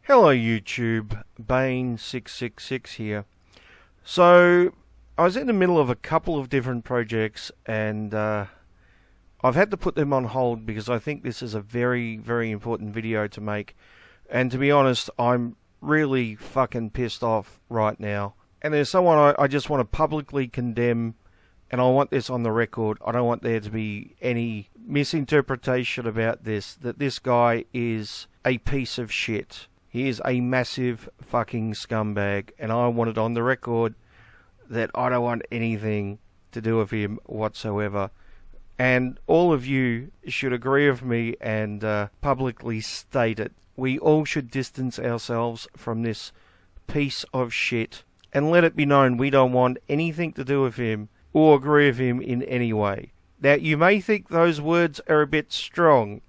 Hello YouTube, Bane666 here. So, I was in the middle of a couple of different projects and I've had to put them on hold because I think this is a very, very important video to make. And to be honest, I'm really fucking pissed off right now. And there's someone I just want to publicly condemn, and I want this on the record. I don't want there to be any misinterpretation about this, that this guy is a piece of shit. He is a massive fucking scumbag, and I want it on the record that I don't want anything to do with him whatsoever. And all of you should agree with me and publicly state it. We all should distance ourselves from this piece of shit and let it be known we don't want anything to do with him or agree with him in any way. Now, you may think those words are a bit strong,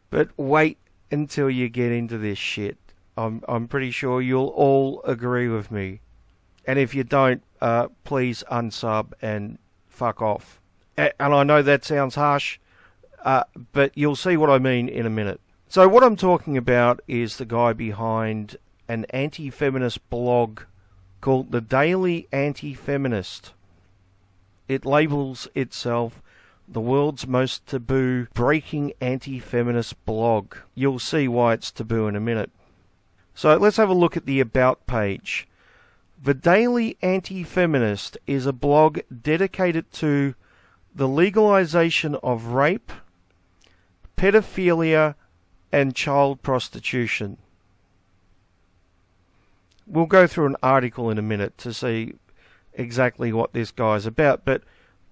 but wait until you get into this shit. I'm pretty sure you'll all agree with me. And if you don't, please unsub and fuck off. And I know that sounds harsh, but you'll see what I mean in a minute. So what I'm talking about is the guy behind an anti-feminist blog called the Daily Antifeminist. It labels itself the world's most taboo breaking anti-feminist blog. You'll see why it's taboo in a minute. So let's have a look at the About page. The Daily Anti-Feminist is a blog dedicated to the legalization of rape, pedophilia, and child prostitution. We'll go through an article in a minute to see exactly what this guy's about, but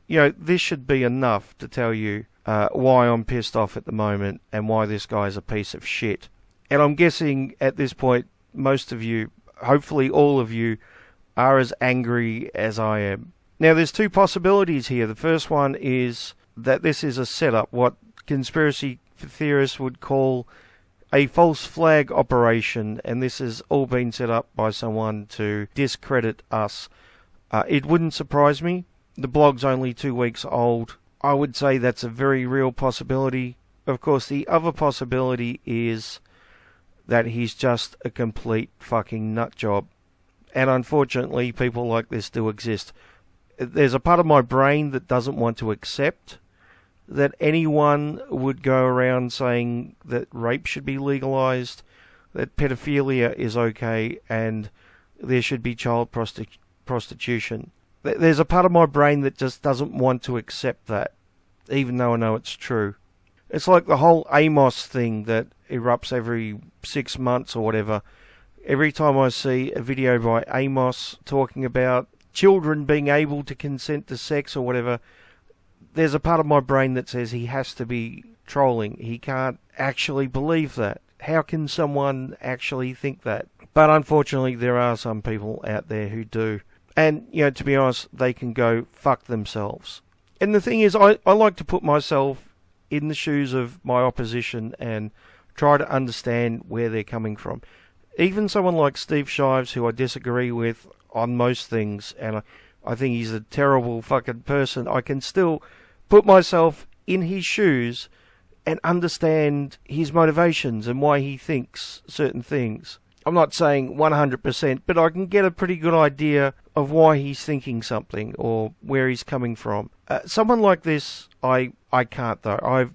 you know, this should be enough to tell you why I'm pissed off at the moment and why this guy's a piece of shit. And I'm guessing at this point, most of you, hopefully all of you, are as angry as I am. Now, there's two possibilities here. The first one is that this is a setup, what conspiracy theorists would call a false flag operation, and this has all been set up by someone to discredit us. It wouldn't surprise me. The blog's only 2 weeks old. I would say that's a very real possibility. Of course, the other possibility is that he's just a complete fucking nutjob. And unfortunately, people like this do exist. There's a part of my brain that doesn't want to accept that anyone would go around saying that rape should be legalized, that pedophilia is okay, and there should be child prostitution. There's a part of my brain that just doesn't want to accept that, even though I know it's true. It's like the whole Amos thing that erupts every 6 months or whatever. Every time I see a video by Amos talking about children being able to consent to sex or whatever, there's a part of my brain that says he has to be trolling. He can't actually believe that. How can someone actually think that? But unfortunately, there are some people out there who do. And, you know, to be honest, they can go fuck themselves. And the thing is, I like to put myself in the shoes of my opposition and try to understand where they're coming from. Even someone like Steve Shives, who I disagree with on most things, and I think he's a terrible fucking person, I can still put myself in his shoes and understand his motivations and why he thinks certain things. I'm not saying 100%, but I can get a pretty good idea of why he's thinking something or where he's coming from. Someone like this, I can't though.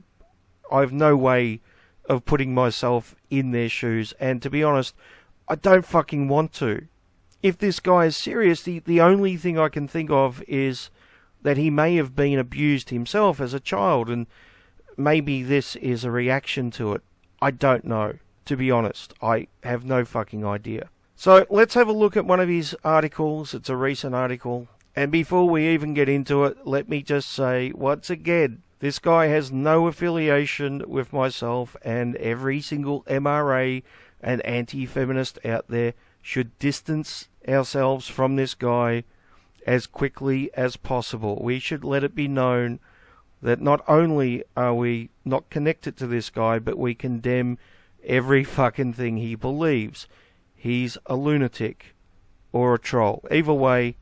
I've no way of putting myself in their shoes, and to be honest, I don't fucking want to. If this guy is serious, the only thing I can think of is that he may have been abused himself as a child, and maybe this is a reaction to it. I don't know. To be honest, I have no fucking idea. So let's have a look at one of his articles. It's a recent article. And before we even get into it, let me just say, once again, this guy has no affiliation with myself, and every single MRA and anti-feminist out there should distance ourselves from this guy as quickly as possible. We should let it be known that not only are we not connected to this guy, but we condemn every fucking thing he believes. He's a lunatic or a troll. Either way,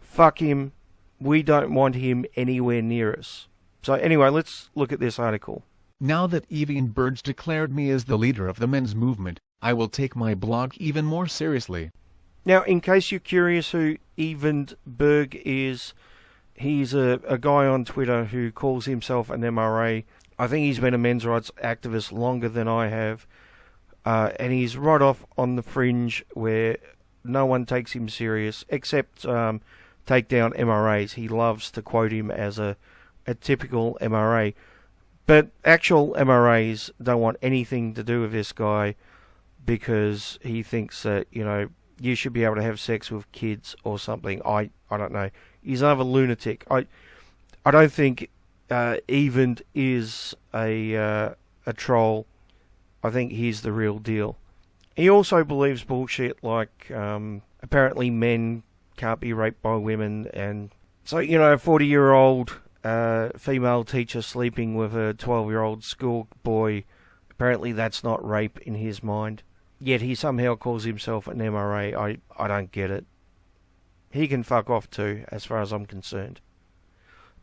fuck him. We don't want him anywhere near us. So anyway, let's look at this article. Now that Evian Burge declared me as the leader of the men's movement, I will take my blog even more seriously. Now, in case you're curious who Evian Burge is, he's a guy on Twitter who calls himself an MRA. I think he's been a men's rights activist longer than I have. And he's right off on the fringe where no one takes him serious, except take down MRAs. He loves to quote him as a typical MRA. But actual MRAs don't want anything to do with this guy because he thinks that, you should be able to have sex with kids or something. I don't know. He's another lunatic. I don't think Evian is a troll. I think he's the real deal. He also believes bullshit like apparently men can't be raped by women, and so a 40-year-old female teacher sleeping with a 12-year-old schoolboy, apparently that's not rape in his mind. Yet he somehow calls himself an MRA. I don't get it. He can fuck off too, as far as I'm concerned.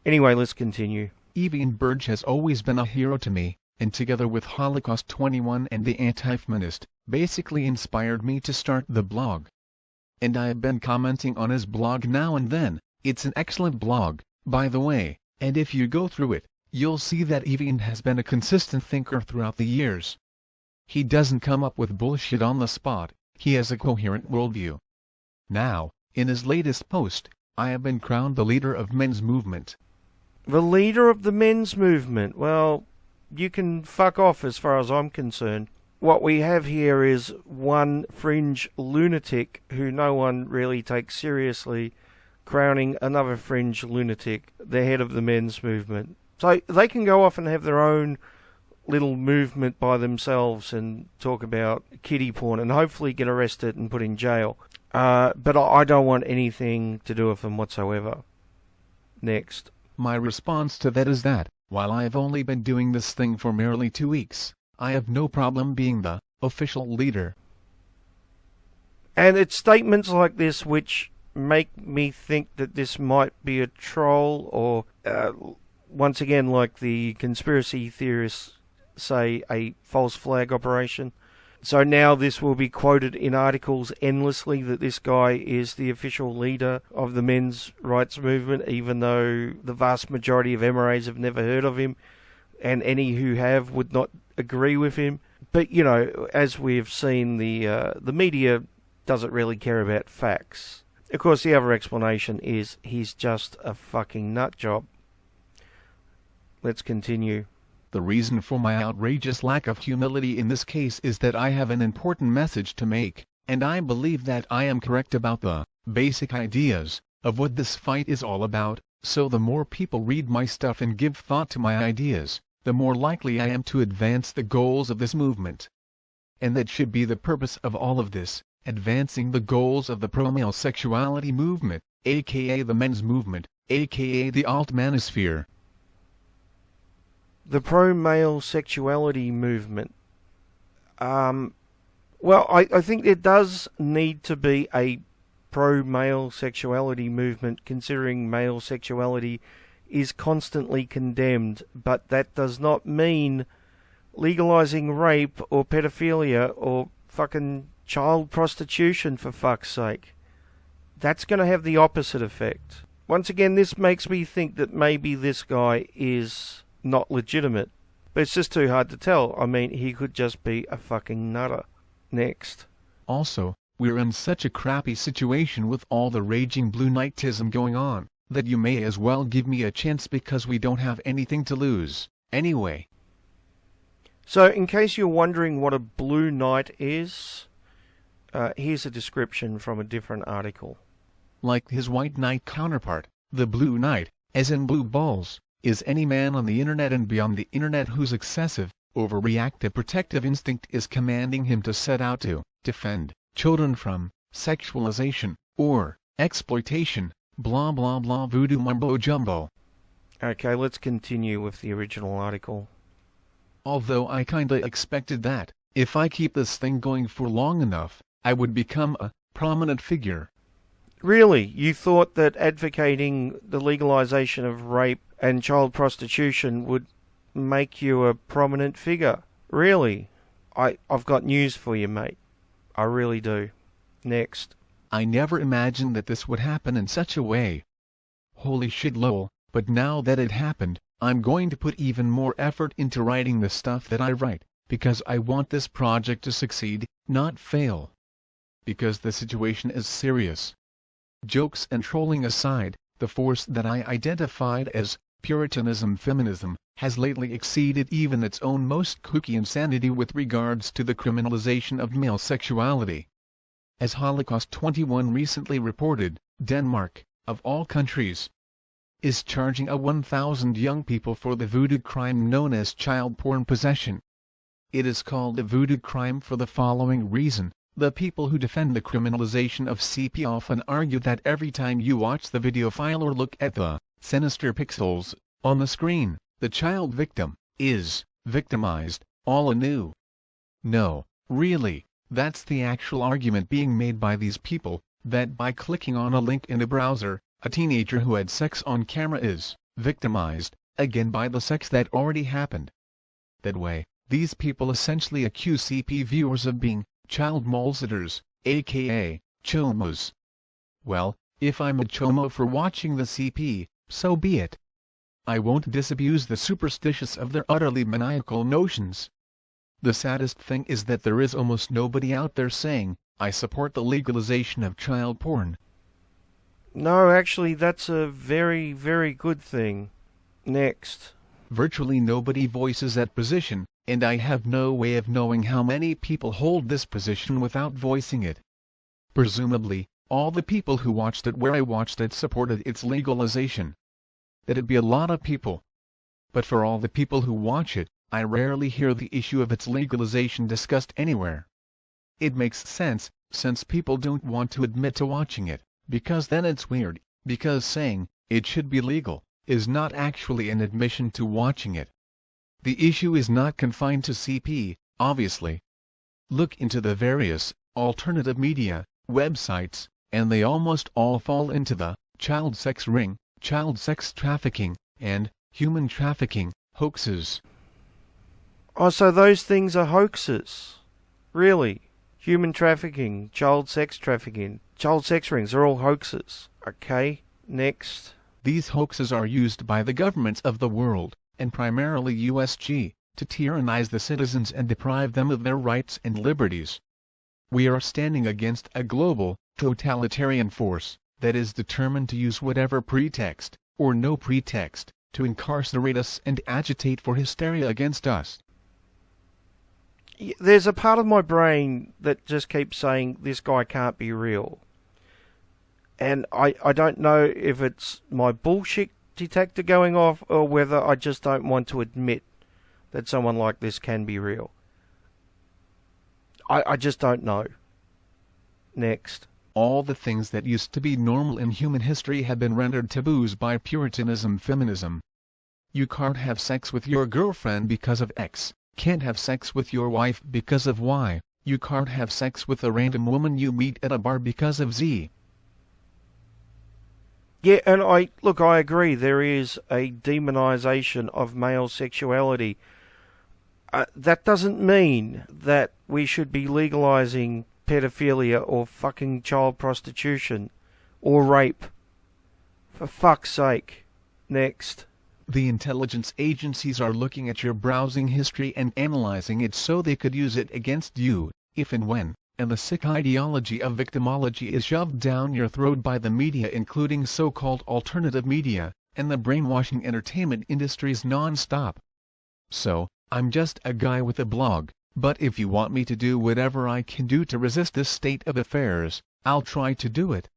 Anyway, let's continue. Evian Burge has always been a hero to me, and together with Holocaust 21 and the Anti-Feminist, basically inspired me to start the blog. And I have been commenting on his blog now and then. It's an excellent blog, by the way, and if you go through it, you'll see that Evian has been a consistent thinker throughout the years. He doesn't come up with bullshit on the spot, he has a coherent worldview. Now, in his latest post, I have been crowned the leader of men's movement. The leader of the men's movement? Well, you can fuck off as far as I'm concerned. What we have here is one fringe lunatic who no one really takes seriously, crowning another fringe lunatic the head of the men's movement. So they can go off and have their own little movement by themselves and talk about kiddie porn and hopefully get arrested and put in jail. But I don't want anything to do with them whatsoever. Next. My response to that is that, while I have only been doing this thing for merely 2 weeks, I have no problem being the official leader. And it's statements like this which make me think that this might be a troll or, once again, like the conspiracy theorists say, a false flag operation. So now this will be quoted in articles endlessly that this guy is the official leader of the men's rights movement, even though the vast majority of MRAs have never heard of him, and any who have would not agree with him. But, as we've seen, the media doesn't really care about facts. Of course, the other explanation is he's just a fucking nut job. Let's continue. The reason for my outrageous lack of humility in this case is that I have an important message to make, and I believe that I am correct about the basic ideas of what this fight is all about, so the more people read my stuff and give thought to my ideas, the more likely I am to advance the goals of this movement. And that should be the purpose of all of this, advancing the goals of the pro-male sexuality movement, aka the men's movement, aka the alt-manosphere. The pro-male sexuality movement. Well, I think there does need to be a pro-male sexuality movement, considering male sexuality is constantly condemned, but that does not mean legalizing rape or pedophilia or fucking child prostitution, for fuck's sake. That's going to have the opposite effect. Once again, this makes me think that maybe this guy is not legitimate, but it's just too hard to tell. I mean, he could just be a fucking nutter. Next. Also, we're in such a crappy situation with all the raging blue knightism going on, that you may as well give me a chance because we don't have anything to lose, anyway. So, in case you're wondering what a blue knight is, here's a description from a different article. Like his white knight counterpart, the blue knight, as in blue balls, is any man on the internet and beyond the internet whose excessive, overreactive protective instinct is commanding him to set out to defend children from sexualization or exploitation, blah blah blah voodoo mumbo jumbo. Okay, let's continue with the original article. Although I kinda expected that, if I keep this thing going for long enough, I would become a prominent figure. Really? You thought that advocating the legalization of rape and child prostitution would make you a prominent figure. Really. I've got news for you, mate. I really do. Next. I never imagined that this would happen in such a way. Holy shit lol, but now that it happened, I'm going to put even more effort into writing the stuff that I write, because I want this project to succeed, not fail. Because the situation is serious. Jokes and trolling aside, the force that I identified as Puritanism feminism has lately exceeded even its own most kooky insanity with regards to the criminalization of male sexuality. As Holocaust 21 recently reported, Denmark, of all countries, is charging 1,000 young people for the voodoo crime known as child porn possession. It is called a voodoo crime for the following reason. The people who defend the criminalization of CP often argue that every time you watch the video file or look at the sinister pixels on the screen, the child victim is victimized all anew. No, really, that's the actual argument being made by these people, that by clicking on a link in a browser, a teenager who had sex on camera is victimized again by the sex that already happened. That way, these people essentially accuse CP viewers of being child molesters, aka chomos. Well, if I'm a chomo for watching the CP, so be it. I won't disabuse the superstitious of their utterly maniacal notions. The saddest thing is that there is almost nobody out there saying, I support the legalization of child porn. No, actually, that's a very, very good thing. Next. Virtually nobody voices that position, and I have no way of knowing how many people hold this position without voicing it. Presumably, all the people who watched it where I watched it supported its legalization. That'd be a lot of people. But for all the people who watch it, I rarely hear the issue of its legalization discussed anywhere. It makes sense, since people don't want to admit to watching it, because then it's weird, because saying, it should be legal, is not actually an admission to watching it. The issue is not confined to CP, obviously. Look into the various, alternative media, websites, and they almost all fall into the child sex ring, child sex trafficking, and human trafficking hoaxes. Oh, so those things are hoaxes? Really? Human trafficking, child sex trafficking, child sex rings are all hoaxes. Okay, next. These hoaxes are used by the governments of the world, and primarily USG, to tyrannize the citizens and deprive them of their rights and liberties. We are standing against a global, totalitarian force, that is determined to use whatever pretext, or no pretext, to incarcerate us and agitate for hysteria against us. There's a part of my brain that just keeps saying, this guy can't be real. And I don't know if it's my bullshit detector going off, or whether I just don't want to admit that someone like this can be real. I just don't know. Next. All the things that used to be normal in human history have been rendered taboos by Puritanism feminism. You can't have sex with your girlfriend because of X, can't have sex with your wife because of Y, you can't have sex with a random woman you meet at a bar because of Z. Yeah, and I agree, there is a demonization of male sexuality. That doesn't mean that we should be legalizing pedophilia or fucking child prostitution or rape. For fuck's sake. Next. The intelligence agencies are looking at your browsing history and analyzing it so they could use it against you, if and when, and the sick ideology of victimology is shoved down your throat by the media, including so-called alternative media, and the brainwashing entertainment industries non-stop. So, I'm just a guy with a blog, but if you want me to do whatever I can do to resist this state of affairs, I'll try to do it.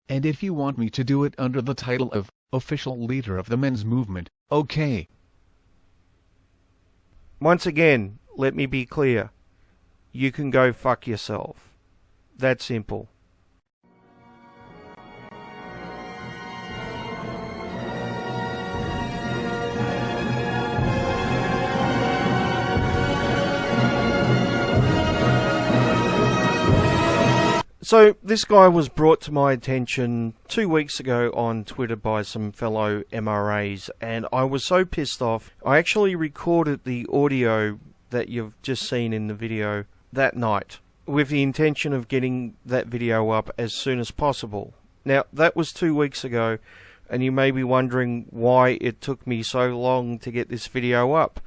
And if you want me to do it under the title of official leader of the men's movement, okay. Once again, let me be clear. You can go fuck yourself. That simple. So this guy was brought to my attention 2 weeks ago on Twitter by some fellow MRAs, and I was so pissed off. I actually recorded the audio that you've just seen in the video that night, with the intention of getting that video up as soon as possible. Now, that was 2 weeks ago, and you may be wondering why it took me so long to get this video up.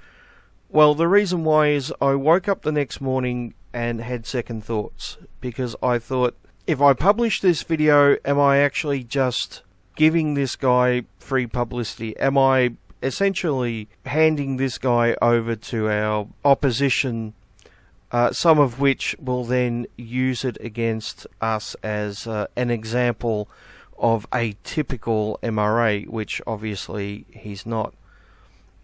Well, the reason why is I woke up the next morning and had second thoughts, because I thought, if I publish this video, am I actually just giving this guy free publicity? Am I essentially handing this guy over to our opposition, some of which will then use it against us as an example of a typical MRA, which obviously he's not.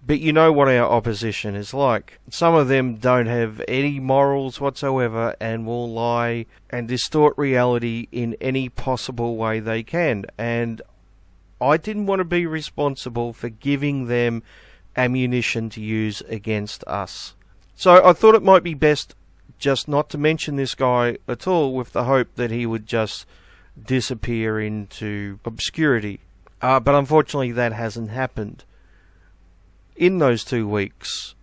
But you know what our opposition is like. Some of them don't have any morals whatsoever and will lie and distort reality in any possible way they can. And I didn't want to be responsible for giving them ammunition to use against us. So I thought it might be best just not to mention this guy at all, with the hope that he would just disappear into obscurity. But unfortunately that hasn't happened. In those 2 weeks,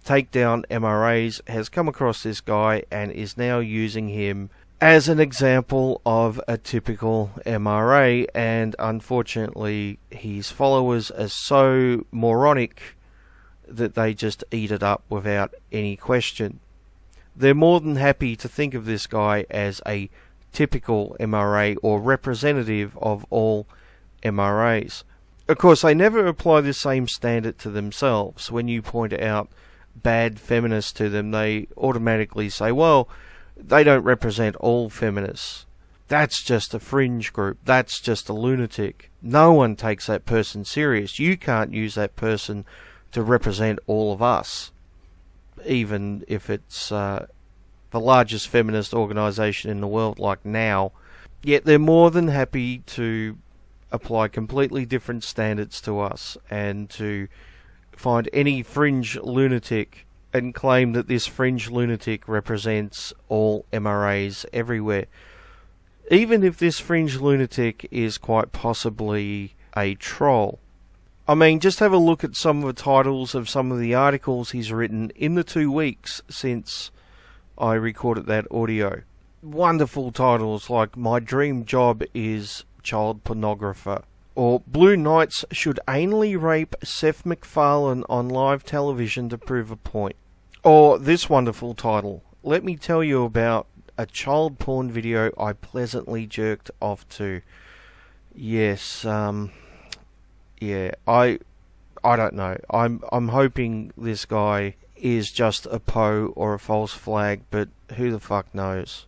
Takedown MRAs has come across this guy and is now using him as an example of a typical MRA, and unfortunately his followers are so moronic that they just eat it up without any question. They're more than happy to think of this guy as a typical MRA or representative of all MRAs. Of course, they never apply the same standard to themselves. When you point out bad feminists to them, they automatically say, well, they don't represent all feminists. That's just a fringe group. That's just a lunatic. No one takes that person serious. You can't use that person to represent all of us, even if it's the largest feminist organisation in the world like Now. Yet they're more than happy to apply completely different standards to us and to find any fringe lunatic and claim that this fringe lunatic represents all MRAs everywhere. Even if this fringe lunatic is quite possibly a troll. I mean, just have a look at some of the titles of some of the articles he's written in the 2 weeks since I recorded that audio. Wonderful titles like "My Dream Job is Child Pornographer," or "Blue Knights should anally rape Seth MacFarlane on live television to prove a point," or this wonderful title, "Let me tell you about a child porn video I pleasantly jerked off to." Yes, yeah, I don't know. I'm hoping this guy is just a Poe or a false flag, but who the fuck knows?